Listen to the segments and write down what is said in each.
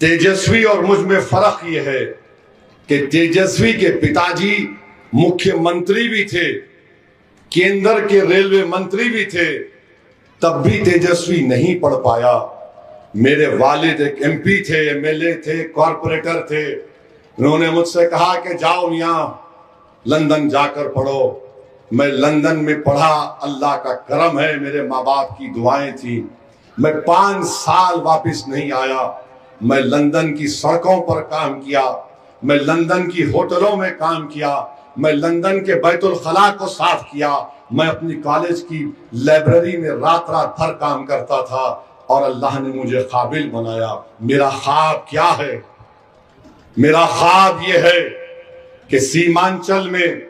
तेजस्वी और मुझ में फर्क ये है कि तेजस्वी के पिताजी मुख्यमंत्री भी थे, केंद्र के रेलवे मंत्री भी थे, तब भी तेजस्वी नहीं पढ़ पाया। मेरे वालिद एक एमपी थे, एमएलए थे, कॉर्पोरेटर थे। उन्होंने मुझसे कहा कि जाओ यहाँ लंदन जाकर पढ़ो। मैं लंदन में पढ़ा, अल्लाह का करम है, मेरे माँ बाप की दुआएं थी। मैं 5 साल वापस नहीं आया। मैं लंदन की सड़कों पर काम किया, मैं लंदन की होटलों में काम किया, मैं लंदन के बैतुल खला को साफ किया, मैं अपनी कॉलेज की लाइब्रेरी में रात रात भर काम करता था और अल्लाह ने मुझे काबिल बनाया। मेरा ख्वाब क्या है? मेरा ख्वाब ये है कि सीमांचल में,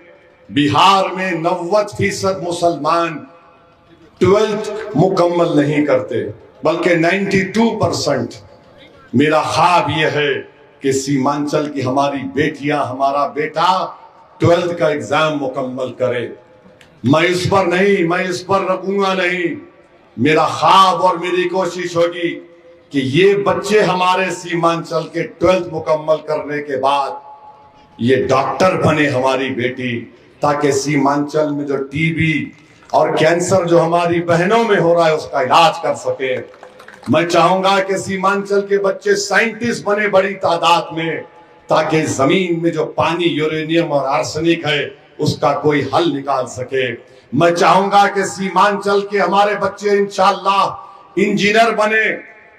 बिहार में 90% मुसलमान 12th मुकम्मल नहीं करते, बल्कि 92%। मेरा ख्वाब यह है कि सीमांचल की हमारी बेटियां, हमारा बेटा 12th का एग्जाम मुकम्मल करे। मैं इस पर रुकूंगा नहीं। मेरा ख्वाब और मेरी कोशिश होगी कि ये बच्चे हमारे सीमांचल के 12th मुकम्मल करने के बाद ये डॉक्टर बने, हमारी बेटी, ताकि सीमांचल में जो टीबी और कैंसर जो हमारी बहनों में हो रहा है उसका इलाज कर सके। मैं चाहूंगा कि सीमांचल के बच्चे साइंटिस्ट बने बड़ी तादाद में, ताकि जमीन में जो पानी यूरेनियम और आर्सेनिक है उसका कोई हल निकाल सके। मैं चाहूंगा कि सीमांचल के हमारे बच्चे इंशाअल्लाह इंजीनियर बने,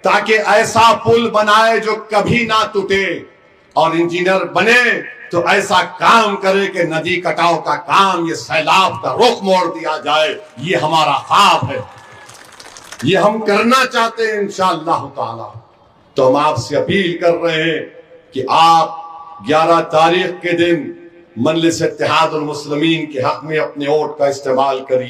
ताकि ऐसा पुल बनाए जो कभी ना टूटे, और इंजीनियर बने तो ऐसा काम करे कि नदी कटाव का काम, ये सैलाब का रुख मोड़ दिया जाए। ये हमारा ख्वाब है, ये हम करना चाहते हैं इंशाअल्लाह ताला। तो हम आपसे अपील कर रहे हैं कि आप 11 तारीख के दिन मजलिस इत्तेहादुल मुस्लिमीन के हक में अपने वोट का इस्तेमाल करिए।